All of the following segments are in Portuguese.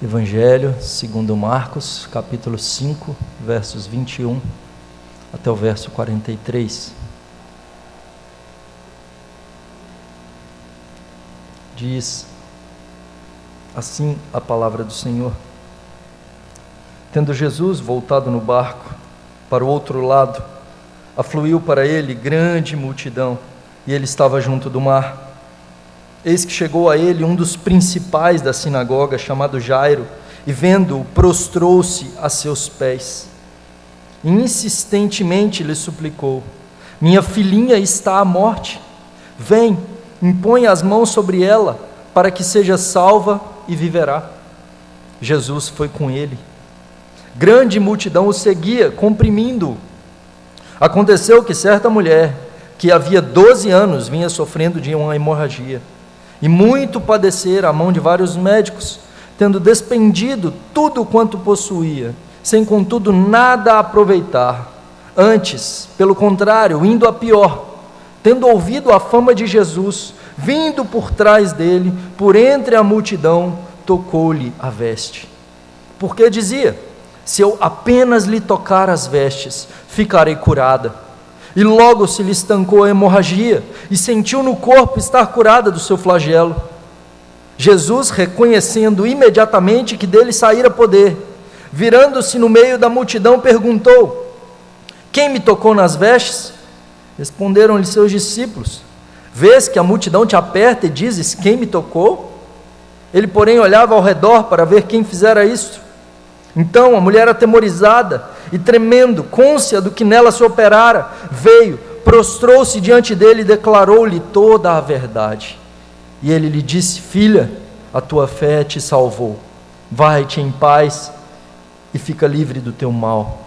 Evangelho segundo Marcos, capítulo 5, versos 21 até o verso 43. Diz assim a palavra do Senhor: Tendo Jesus voltado no barco para o outro lado, afluiu para ele grande multidão, e ele estava junto do mar. Eis que chegou a ele um dos principais da sinagoga, chamado Jairo, e vendo-o, prostrou-se a seus pés. E insistentemente lhe suplicou: Minha filhinha está à morte. Vem, impõe as mãos sobre ela, para que seja salva e viverá. Jesus foi com ele. Grande multidão o seguia, comprimindo-o. Aconteceu que certa mulher, que havia 12 anos, vinha sofrendo de uma hemorragia, e muito padecera à mão de vários médicos, tendo despendido tudo quanto possuía, sem contudo nada aproveitar. Antes, pelo contrário, indo a pior, tendo ouvido a fama de Jesus, vindo por trás dele, por entre a multidão, tocou-lhe a veste. Porque dizia: se eu apenas lhe tocar as vestes, ficarei curada. E logo se lhe estancou a hemorragia, e sentiu no corpo estar curada do seu flagelo. Jesus, reconhecendo imediatamente que dele saíra poder, virando-se no meio da multidão, perguntou: Quem me tocou nas vestes? Responderam-lhe seus discípulos: Vês que a multidão te aperta e dizes: Quem me tocou? Ele, porém, olhava ao redor para ver quem fizera isto. Então a mulher, atemorizada e tremendo, cônscia do que nela se operara, veio, prostrou-se diante dele e declarou-lhe toda a verdade. E ele lhe disse: Filha, a tua fé te salvou. Vai-te em paz e fica livre do teu mal.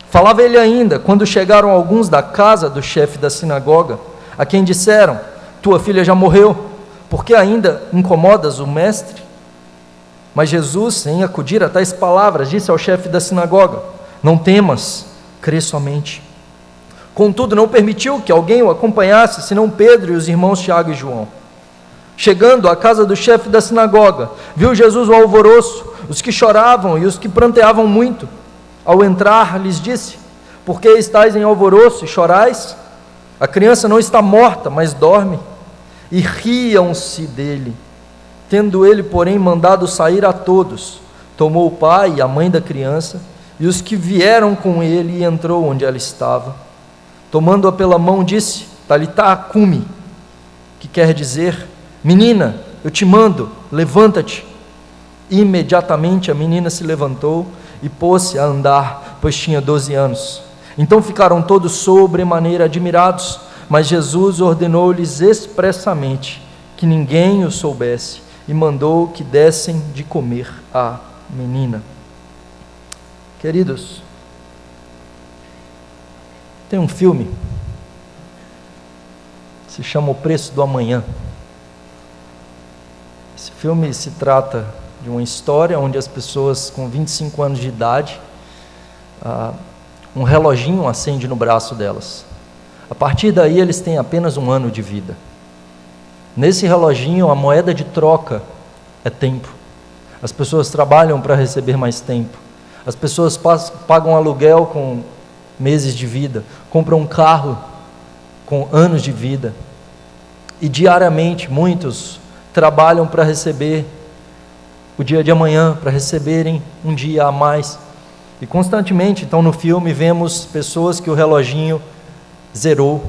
Falava ele ainda, quando chegaram alguns da casa do chefe da sinagoga, a quem disseram: Tua filha já morreu, por que ainda incomodas o mestre? Mas Jesus, sem acudir a tais palavras, disse ao chefe da sinagoga: Não temas, crê somente. Contudo, não permitiu que alguém o acompanhasse, senão Pedro e os irmãos Tiago e João. Chegando à casa do chefe da sinagoga, viu Jesus o alvoroço, os que choravam e os que pranteavam muito. Ao entrar, lhes disse: Por que estáis em alvoroço e chorais? A criança não está morta, mas dorme. E riam-se dele. Tendo ele, porém, mandado sair a todos, tomou o pai e a mãe da criança e os que vieram com ele, e entrou onde ela estava. Tomando-a pela mão, disse: Talitá cumi, que quer dizer: Menina, eu te mando, levanta-te. Imediatamente a menina se levantou e pôs-se a andar, pois tinha 12 anos. Então ficaram todos sobremaneira admirados, mas Jesus ordenou-lhes expressamente que ninguém o soubesse, e mandou que dessem de comer à menina. Queridos, tem um filme, se chama O Preço do Amanhã. Esse filme se trata de uma história onde as pessoas com 25 anos de idade, um reloginho acende no braço delas. A partir daí eles têm apenas um ano de vida. Nesse reloginho, a moeda de troca é tempo. As pessoas trabalham para receber mais tempo. As pessoas pagam aluguel com meses de vida, compram um carro com anos de vida. E diariamente, muitos trabalham para receber o dia de amanhã, para receberem um dia a mais. E constantemente, então, no filme, vemos pessoas que o reloginho zerou,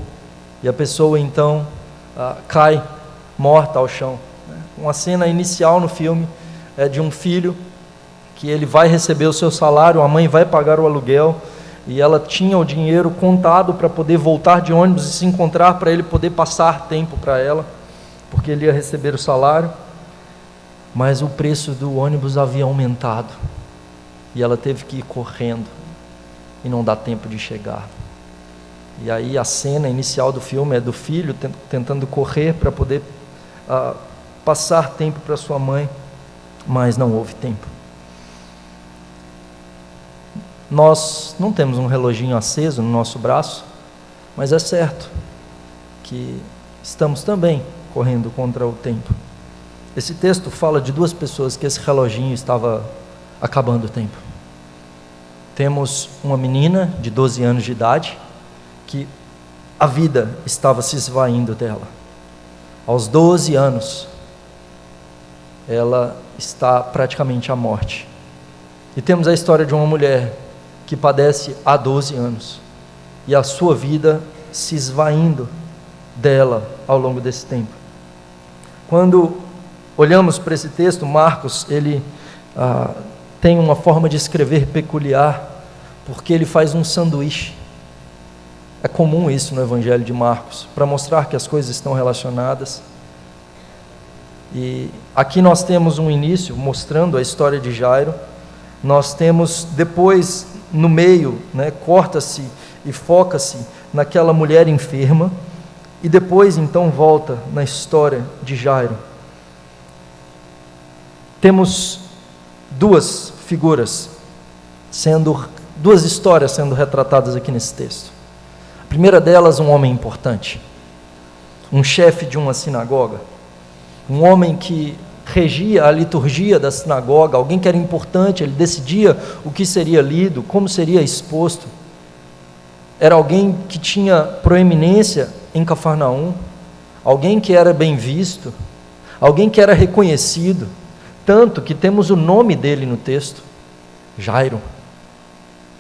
e a pessoa, então, cai morta ao chão. Uma cena inicial no filme é de um filho que ele vai receber o seu salário, a mãe vai pagar o aluguel, e ela tinha o dinheiro contado para poder voltar de ônibus e se encontrar, para ele poder passar tempo para ela, porque ele ia receber o salário, mas o preço do ônibus havia aumentado, e ela teve que ir correndo, e não dá tempo de chegar. E aí a cena inicial do filme é do filho tentando correr para poder passar tempo para sua mãe, mas não houve tempo. Nós não temos um reloginho aceso no nosso braço, mas é certo que estamos também correndo contra o tempo. Esse texto fala de duas pessoas que esse reloginho estava acabando o tempo. Temos uma menina de 12 anos de idade, que a vida estava se esvaindo dela. Aos 12 anos, ela está praticamente à morte. E temos a história de uma mulher que padece há 12 anos, e a sua vida se esvaindo dela ao longo desse tempo. Quando olhamos para esse texto, Marcos, ele tem uma forma de escrever peculiar, porque ele faz um sanduíche. É comum isso no Evangelho de Marcos, para mostrar que as coisas estão relacionadas. E aqui nós temos um início mostrando a história de Jairo. Nós temos depois, no meio, corta-se e foca-se naquela mulher enferma, e depois então volta na história de Jairo. Temos duas figuras, duas histórias sendo retratadas aqui nesse texto. A primeira delas, um homem importante, um chefe de uma sinagoga, um homem que regia a liturgia da sinagoga, alguém que era importante, ele decidia o que seria lido, como seria exposto. Era alguém que tinha proeminência em Cafarnaum, alguém que era bem visto, alguém que era reconhecido, tanto que temos o nome dele no texto, Jairo.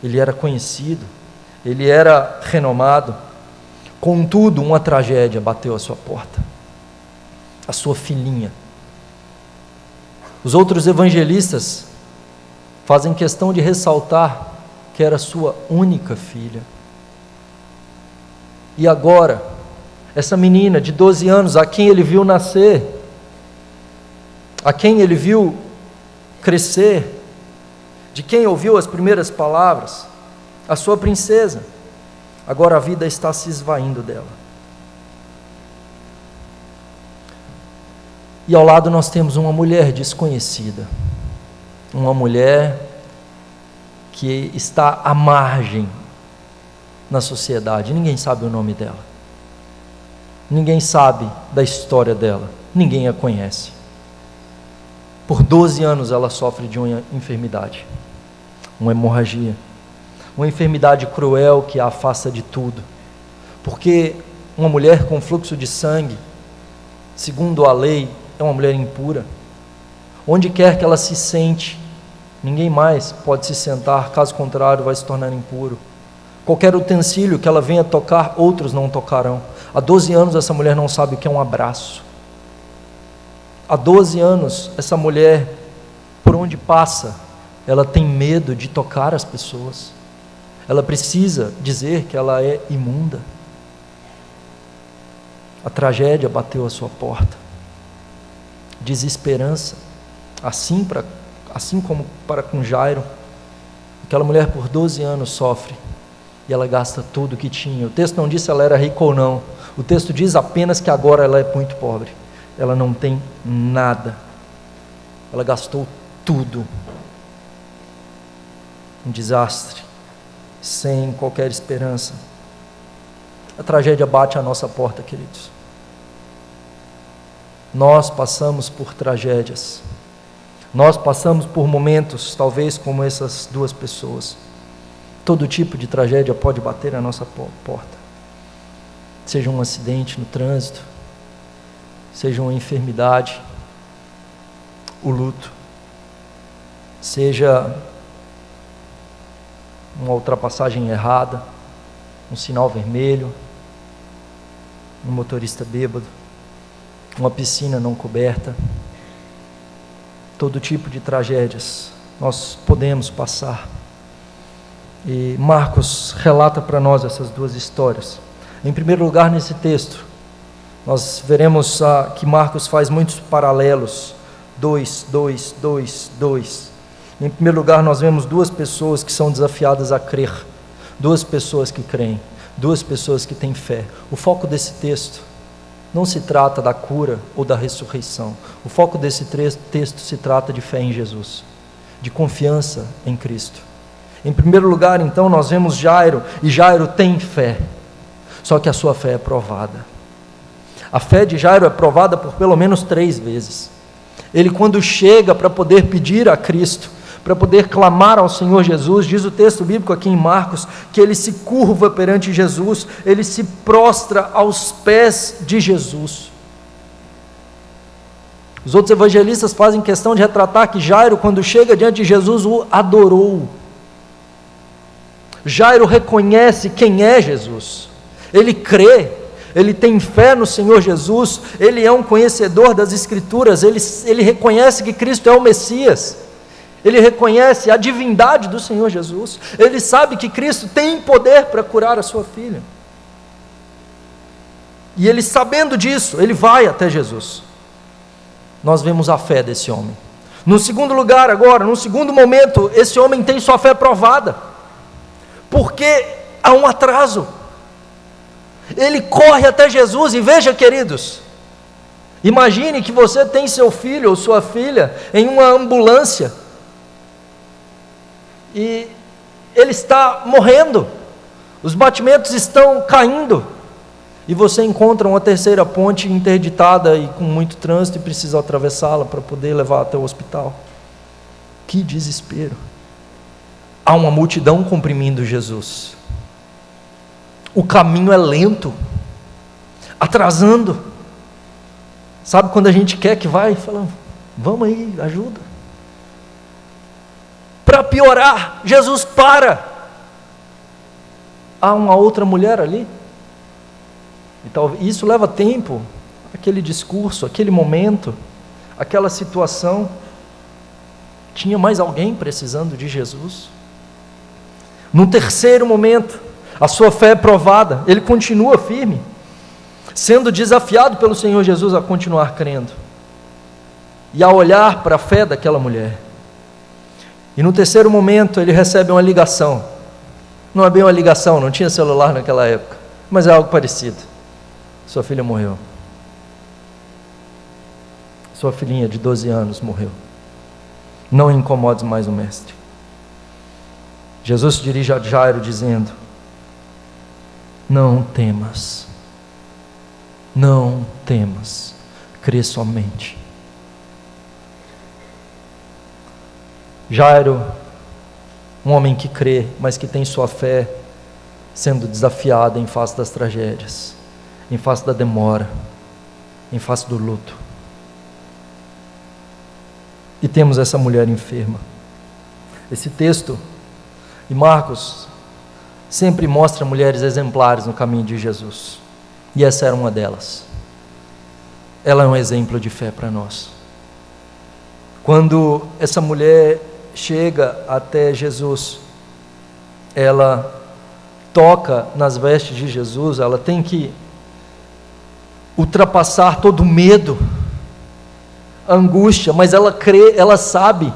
Ele era conhecido, ele era renomado. Contudo, uma tragédia bateu à sua porta, a sua filhinha. Os outros evangelistas fazem questão de ressaltar que era sua única filha. E agora, essa menina de 12 anos, a quem ele viu nascer, a quem ele viu crescer, de quem ouviu as primeiras palavras, a sua princesa, agora a vida está se esvaindo dela. E ao lado nós temos uma mulher desconhecida, uma mulher que está à margem na sociedade, ninguém sabe o nome dela, ninguém sabe da história dela, ninguém a conhece. Por 12 anos ela sofre de uma enfermidade, uma hemorragia, uma enfermidade cruel que a afasta de tudo, porque uma mulher com fluxo de sangue, segundo a lei, é uma mulher impura. Onde quer que ela se sente, ninguém mais pode se sentar, caso contrário vai se tornar impuro. Qualquer utensílio que ela venha tocar, outros não tocarão. Há 12 anos essa mulher não sabe o que é um abraço. Há 12 anos essa mulher, por onde passa, ela tem medo de tocar as pessoas. Ela precisa dizer que ela é imunda. A tragédia bateu à sua porta. Desesperança, assim como para com Jairo. Aquela mulher por 12 anos sofre e ela gasta tudo que tinha. O texto não diz se ela era rica ou não, o texto diz apenas que agora ela é muito pobre, ela não tem nada, ela gastou tudo. Um desastre, sem qualquer esperança. A tragédia bate à nossa porta, queridos. Nós passamos por tragédias, nós passamos por momentos, talvez como essas duas pessoas. Todo tipo de tragédia pode bater à nossa porta, seja um acidente no trânsito, seja uma enfermidade, o luto, seja uma ultrapassagem errada, um sinal vermelho, um motorista bêbado, uma piscina não coberta. Todo tipo de tragédias nós podemos passar. E Marcos relata para nós essas duas histórias. Em primeiro lugar, nesse texto, nós veremos que Marcos faz muitos paralelos. 2. Em primeiro lugar, nós vemos duas pessoas que são desafiadas a crer, duas pessoas que creem, duas pessoas que têm fé. O foco desse texto não se trata da cura ou da ressurreição. O foco desse texto se trata de fé em Jesus, de confiança em Cristo. Em primeiro lugar, então, nós vemos Jairo, e Jairo tem fé, só que a sua fé é provada. A fé de Jairo é provada por pelo menos 3 vezes. Ele, quando chega para poder pedir a Cristo, para poder clamar ao Senhor Jesus, diz o texto bíblico aqui em Marcos, que ele se curva perante Jesus, ele se prostra aos pés de Jesus. Os outros evangelistas fazem questão de retratar que Jairo, quando chega diante de Jesus, o adorou. Jairo reconhece quem é Jesus, ele crê, ele tem fé no Senhor Jesus, ele é um conhecedor das Escrituras, ele reconhece que Cristo é o Messias, ele reconhece a divindade do Senhor Jesus, ele sabe que Cristo tem poder para curar a sua filha, e ele, sabendo disso, ele vai até Jesus. Nós vemos a fé desse homem. No segundo lugar agora, no segundo momento, esse homem tem sua fé provada, porque há um atraso. Ele corre até Jesus, e veja, queridos, imagine que você tem seu filho ou sua filha em uma ambulância, e ele está morrendo, os batimentos estão caindo, e você encontra uma terceira ponte interditada e com muito trânsito e precisa atravessá-la para poder levar até o hospital. Que desespero! Há uma multidão comprimindo Jesus, o caminho é lento, atrasando. Sabe quando a gente quer que vai, fala, vamos aí, ajuda. Para piorar, Jesus para. Há uma outra mulher ali, e talvez isso leva tempo, aquele discurso, aquele momento, aquela situação. Tinha mais alguém precisando de Jesus? No terceiro momento, a sua fé é provada, ele continua firme, sendo desafiado pelo Senhor Jesus a continuar crendo, e a olhar para a fé daquela mulher. E no terceiro momento ele recebe uma ligação, não é bem uma ligação, não tinha celular naquela época, mas é algo parecido. Sua filha morreu, sua filhinha de 12 anos morreu, não incomodes mais o mestre. Jesus se dirige a Jairo dizendo, não temas, não temas, crê somente. Jairo, um homem que crê, mas que tem sua fé sendo desafiada em face das tragédias, em face da demora, em face do luto. E temos essa mulher enferma. Esse texto de Marcos sempre mostra mulheres exemplares no caminho de Jesus, e essa era uma delas. Ela é um exemplo de fé para nós. Quando essa mulher chega até Jesus, ela toca nas vestes de Jesus, ela tem que ultrapassar todo o medo, a angústia, mas ela crê, ela sabe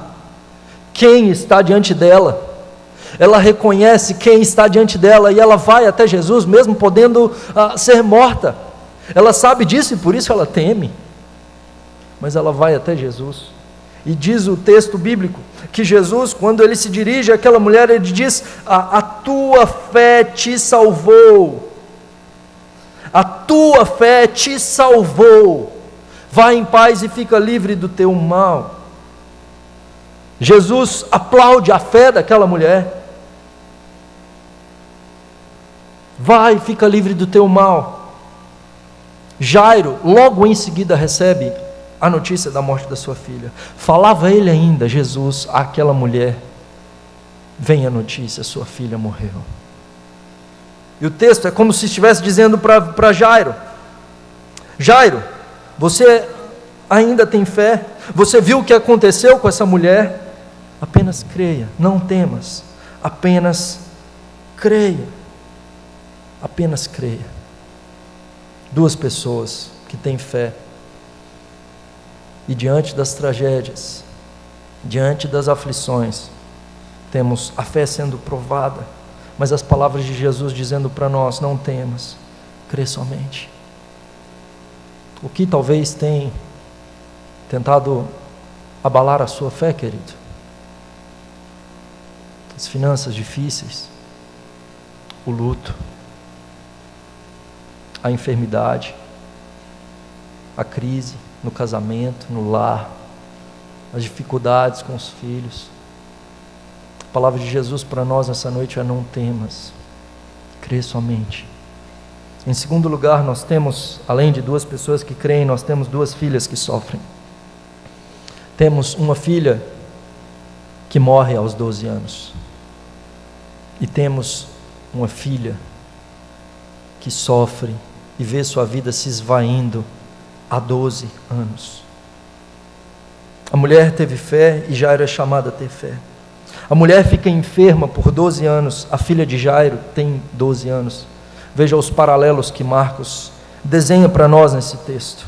quem está diante dela, ela reconhece quem está diante dela, e ela vai até Jesus, mesmo podendo ser morta. Ela sabe disso e por isso ela teme, mas ela vai até Jesus. E diz o texto bíblico que Jesus, quando ele se dirige àquela mulher, ele diz, a tua fé te salvou, a tua fé te salvou, vai em paz e fica livre do teu mal. Jesus aplaude a fé daquela mulher, vai, fica livre do teu mal. Jairo, logo em seguida, recebe a notícia da morte da sua filha. Falava ele ainda, Jesus, àquela mulher, vem a notícia, sua filha morreu. E o texto é como se estivesse dizendo para Jairo, Jairo, você ainda tem fé? Você viu o que aconteceu com essa mulher? Apenas creia, não temas, apenas creia. Apenas creia. Duas pessoas que têm fé, e diante das tragédias, diante das aflições, temos a fé sendo provada, mas as palavras de Jesus dizendo para nós, não temas, crê somente. O que talvez tenha tentado abalar a sua fé, querido? As finanças difíceis, o luto, a enfermidade, a crise no casamento, no lar, as dificuldades com os filhos. A palavra de Jesus para nós nessa noite é: não temas, crê somente. Em segundo lugar, nós temos, além de duas pessoas que creem, nós temos duas filhas que sofrem. Temos uma filha que morre aos 12 anos. E temos uma filha que sofre e vê sua vida se esvaindo há 12 anos. A mulher teve fé e Jairo é chamada a ter fé. A mulher fica enferma por 12 anos, a filha de Jairo tem 12 anos. Veja os paralelos que Marcos desenha para nós nesse texto.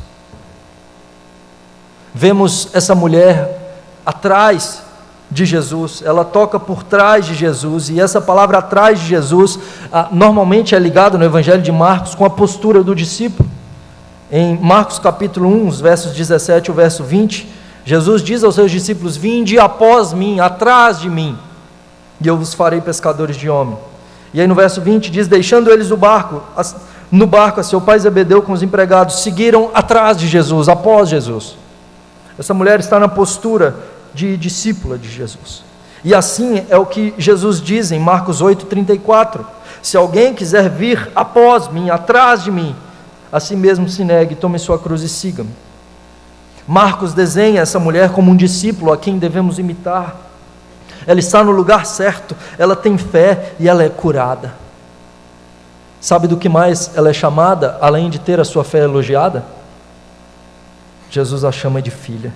Vemos essa mulher atrás de Jesus, ela toca por trás de Jesus, e essa palavra atrás de Jesus, normalmente é ligada no Evangelho de Marcos com a postura do discípulo. Em Marcos capítulo 1, os versos 17 e o verso 20, Jesus diz aos seus discípulos: vinde após mim, atrás de mim, e eu vos farei pescadores de homens. E aí no verso 20 diz: deixando eles no barco a seu pai Zebedeu com os empregados, seguiram atrás de Jesus, após Jesus. Essa mulher está na postura de discípula de Jesus. E assim é o que Jesus diz em Marcos 8,34: se alguém quiser vir após mim, atrás de mim, a si mesmo se negue, tome sua cruz e siga-me. Marcos desenha essa mulher como um discípulo a quem devemos imitar. Ela está no lugar certo, ela tem fé e ela é curada. Sabe do que mais ela é chamada, além de ter a sua fé elogiada? Jesus a chama de filha.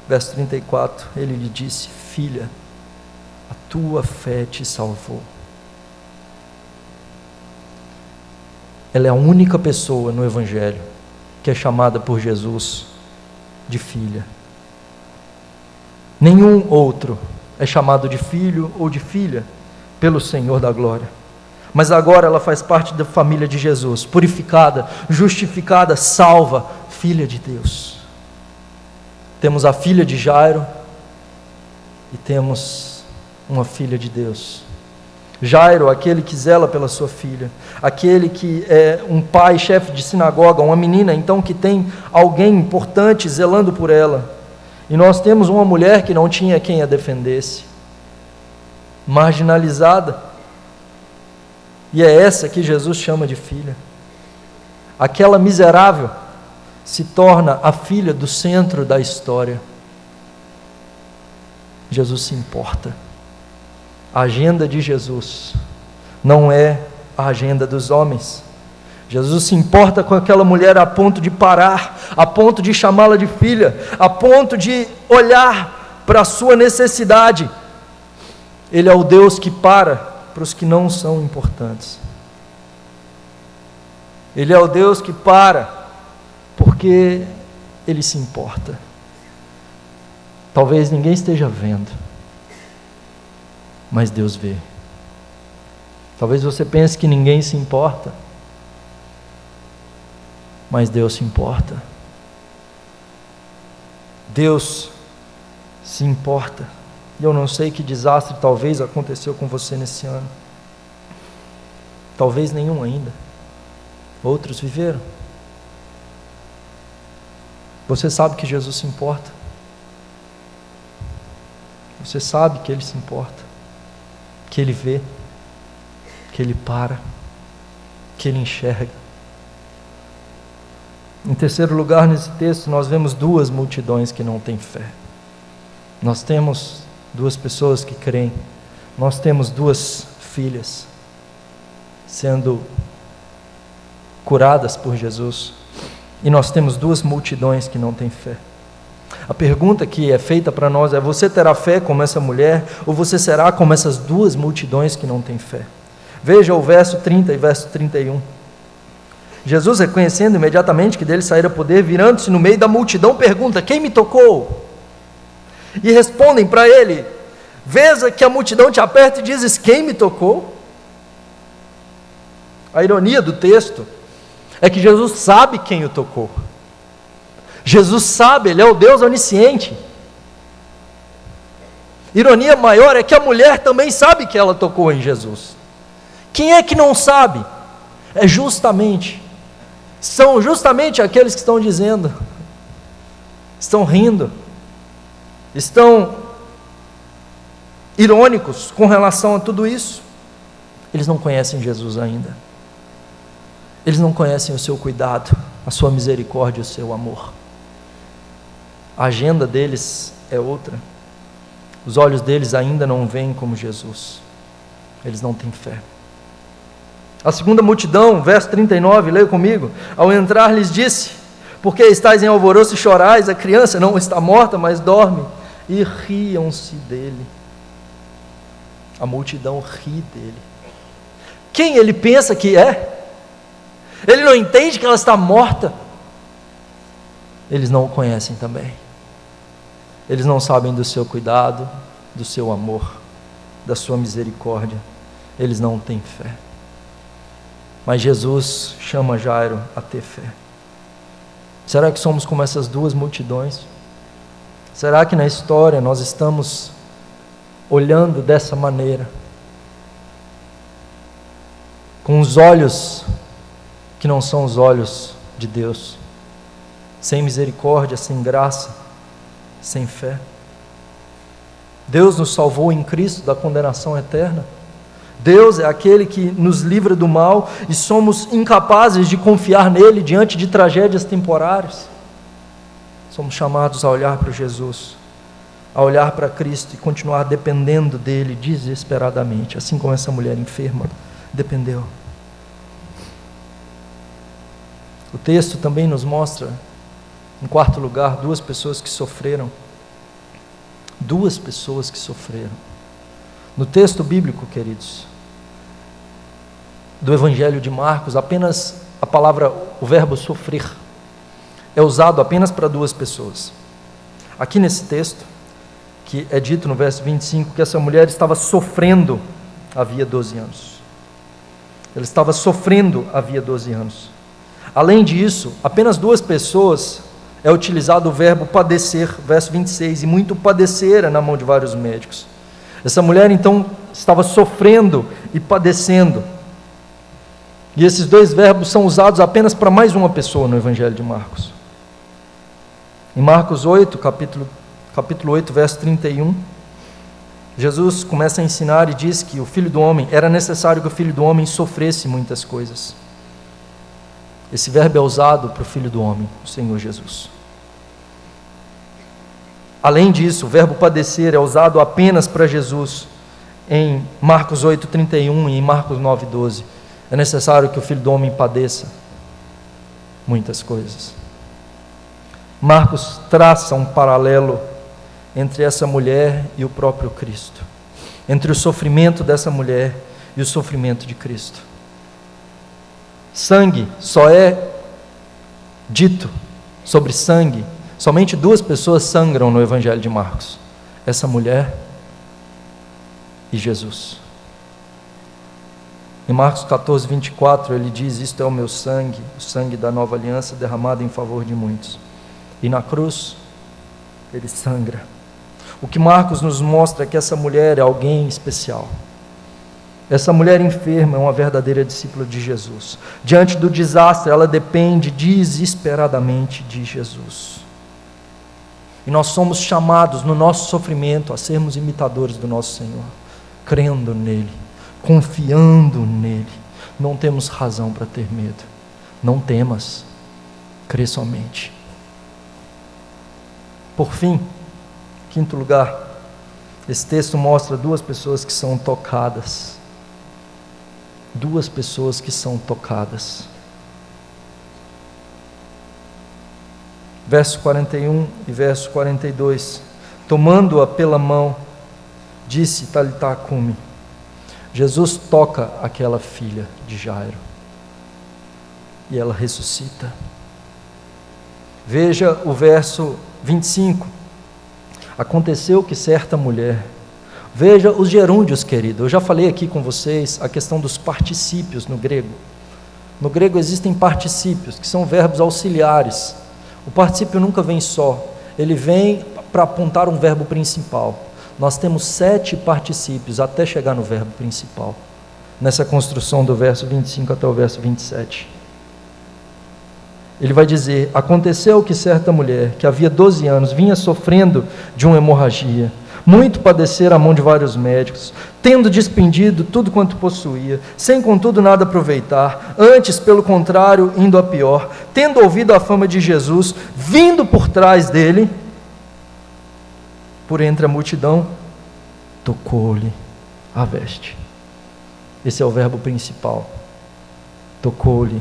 Verso 34, ele lhe disse: filha, a tua fé te salvou. Ela é a única pessoa no Evangelho que é chamada por Jesus de filha. Nenhum outro é chamado de filho ou de filha pelo Senhor da glória. Mas agora ela faz parte da família de Jesus, purificada, justificada, salva, filha de Deus. Temos a filha de Jairo e temos uma filha de Deus. Jairo, aquele que zela pela sua filha, aquele que é um pai, chefe de sinagoga, uma menina então que tem alguém importante zelando por ela. E nós temos uma mulher que não tinha quem a defendesse, marginalizada, e é essa que Jesus chama de filha. Aquela miserável se torna a filha do centro da história. Jesus se importa. A agenda de Jesus não é a agenda dos homens. Jesus se importa com aquela mulher a ponto de parar, a ponto de chamá-la de filha, a ponto de olhar para a sua necessidade. Ele é o Deus que para os que não são importantes. Ele é o Deus que para porque Ele se importa. Talvez ninguém esteja vendo, mas Deus vê. Talvez você pense que ninguém se importa, mas Deus se importa. Deus se importa. E eu não sei que desastre talvez aconteceu com você nesse ano. Talvez nenhum ainda. Outros viveram. Você sabe que Jesus se importa. Você sabe que Ele se importa, que Ele vê, que Ele para, que Ele enxerga. Em terceiro lugar, nesse texto, nós vemos duas multidões que não têm fé. Nós temos duas pessoas que creem. Nós temos duas filhas sendo curadas por Jesus. E nós temos duas multidões que não têm fé. A pergunta que é feita para nós é: você terá fé como essa mulher, ou você será como essas duas multidões que não têm fé? Veja o verso 30 e verso 31. Jesus, reconhecendo imediatamente que dele saíra poder, virando-se no meio da multidão, pergunta: quem me tocou? E respondem para ele: veja que a multidão te aperta e dizes: quem me tocou? A ironia do texto é que Jesus sabe quem o tocou. Jesus sabe, Ele é o Deus onisciente. Ironia maior é que a mulher também sabe que ela tocou em Jesus. Quem é que não sabe? São justamente aqueles que estão estão rindo, estão irônicos com relação a tudo isso. Eles não conhecem Jesus ainda. Eles não conhecem o seu cuidado, a sua misericórdia e o seu amor. A agenda deles é outra. Os olhos deles ainda não veem como Jesus. Eles não têm fé. A segunda multidão, verso 39, leia comigo. Ao entrar lhes disse: por que estáis em alvoroço e chorais? A criança não está morta, mas dorme. E riam-se dele. A multidão ri dele. Quem ele pensa que é? Ele não entende que ela está morta. Eles não o conhecem também. Eles não sabem do seu cuidado, do seu amor, da sua misericórdia. Eles não têm fé. Mas Jesus chama Jairo a ter fé. Será que somos como essas duas multidões? Será que na história nós estamos olhando dessa maneira? Com os olhos que não são os olhos de Deus, sem misericórdia, sem graça, sem fé. Deus nos salvou em Cristo da condenação eterna. Deus é aquele que nos livra do mal e somos incapazes de confiar nele diante de tragédias temporárias. Somos chamados a olhar para Jesus, a olhar para Cristo e continuar dependendo dele desesperadamente, assim como essa mulher enferma dependeu. O texto também nos mostra, em quarto lugar, duas pessoas que sofreram. Duas pessoas que sofreram. No texto bíblico, queridos, do Evangelho de Marcos, apenas a palavra, o verbo sofrer, é usado apenas para duas pessoas. Aqui nesse texto, que é dito no verso 25, que essa mulher estava sofrendo havia 12 anos. Ela estava sofrendo havia 12 anos. Além disso, apenas duas pessoas é utilizado o verbo padecer, verso 26, e muito padecera na mão de vários médicos. Essa mulher então estava sofrendo e padecendo. E esses dois verbos são usados apenas para mais uma pessoa no Evangelho de Marcos. Em Marcos 8, capítulo 8, verso 31, Jesus começa a ensinar e diz que o Filho do Homem, era necessário que o Filho do Homem sofresse muitas coisas. Esse verbo é usado para o Filho do Homem, o Senhor Jesus. Além disso, o verbo padecer é usado apenas para Jesus em Marcos 8, 31 e em Marcos 9, 12. É necessário que o Filho do Homem padeça muitas coisas. Marcos traça um paralelo entre essa mulher e o próprio Cristo, entre o sofrimento dessa mulher e o sofrimento de Cristo. Sangue só é dito sobre sangue, somente duas pessoas sangram no Evangelho de Marcos: essa mulher e Jesus. Em Marcos 14, 24, ele diz: isto é o meu sangue, o sangue da nova aliança derramado em favor de muitos. E na cruz, ele sangra. O que Marcos nos mostra é que essa mulher é alguém especial. Essa mulher enferma é uma verdadeira discípula de Jesus. Diante do desastre, ela depende desesperadamente de Jesus. E nós somos chamados no nosso sofrimento a sermos imitadores do nosso Senhor, crendo nele, confiando nele. Não temos razão para ter medo. Não temas, crê somente. Por fim, quinto lugar, esse texto mostra duas pessoas que são tocadas. Duas pessoas que são tocadas. Verso 41 e verso 42. Tomando-a pela mão, disse: Talitá cumi. Jesus toca aquela filha de Jairo e ela ressuscita. Veja o verso 25. Aconteceu que certa mulher... Veja os gerúndios, querido. Eu já falei aqui com vocês a questão dos particípios no grego. No grego existem particípios, que são verbos auxiliares. O particípio nunca vem só, ele vem para apontar um verbo principal. Nós temos 7 particípios até chegar no verbo principal, nessa construção do verso 25 até o verso 27. ele vai dizer: aconteceu que certa mulher, que havia 12 anos, vinha sofrendo de uma hemorragia, muito padecer à mão de vários médicos, tendo despendido tudo quanto possuía, sem contudo nada aproveitar, antes, pelo contrário, indo a pior, tendo ouvido a fama de Jesus, vindo por trás dele, por entre a multidão, tocou-lhe a veste. Esse é o verbo principal. Tocou-lhe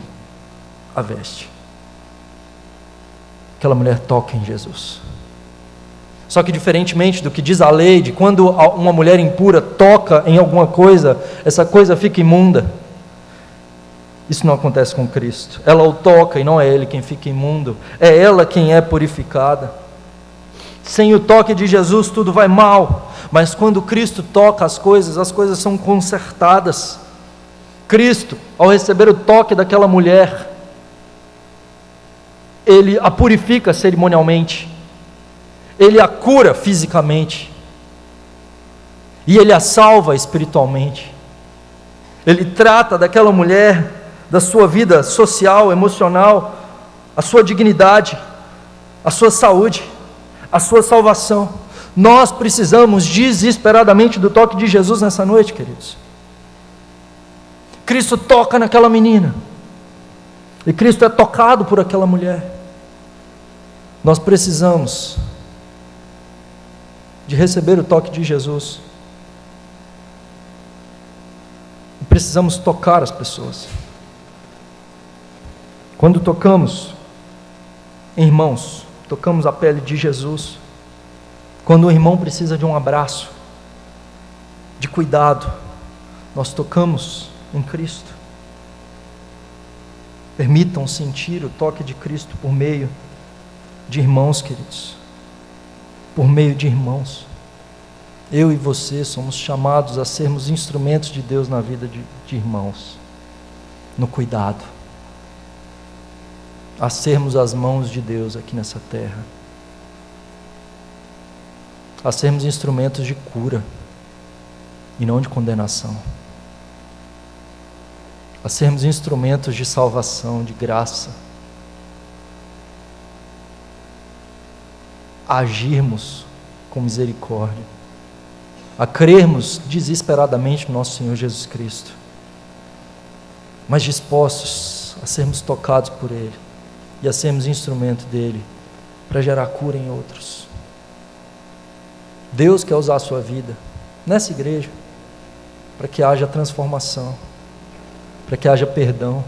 a veste. Aquela mulher toca em Jesus. Só que diferentemente do que diz a lei, de quando uma mulher impura toca em alguma coisa, essa coisa fica imunda. Isso não acontece com Cristo. Ela o toca e não é ele quem fica imundo, é ela quem é purificada. Sem o toque de Jesus tudo vai mal, mas quando Cristo toca as coisas são consertadas. Cristo, ao receber o toque daquela mulher, ele a purifica cerimonialmente, ele a cura fisicamente, e ele a salva espiritualmente. Ele trata daquela mulher, da sua vida social, emocional, a sua dignidade, a sua saúde, a sua salvação. Nós precisamos desesperadamente do toque de Jesus nessa noite, queridos. Cristo toca naquela menina, e Cristo é tocado por aquela mulher. Nós precisamos de receber o toque de Jesus, e precisamos tocar as pessoas. Quando tocamos em irmãos, tocamos a pele de Jesus. Quando o irmão precisa de um abraço, de cuidado, nós tocamos em Cristo. Permitam sentir o toque de Cristo por meio de irmãos, queridos. Por meio de irmãos. Eu e você somos chamados a sermos instrumentos de Deus na vida de irmãos, no cuidado, a sermos as mãos de Deus aqui nessa terra, a sermos instrumentos de cura e não de condenação, a sermos instrumentos de salvação, de graça, a agirmos com misericórdia, a crermos desesperadamente no nosso Senhor Jesus Cristo, mas dispostos a sermos tocados por Ele e a sermos instrumento dEle para gerar cura em outros. Deus quer usar a sua vida nessa igreja para que haja transformação, para que haja perdão,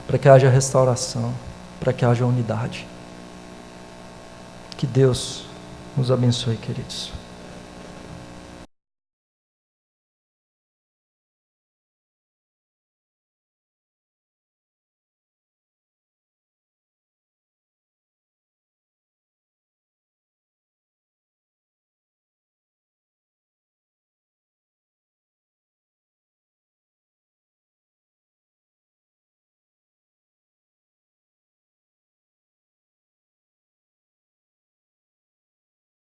para que haja restauração, para que haja unidade. Que Deus nos abençoe, queridos.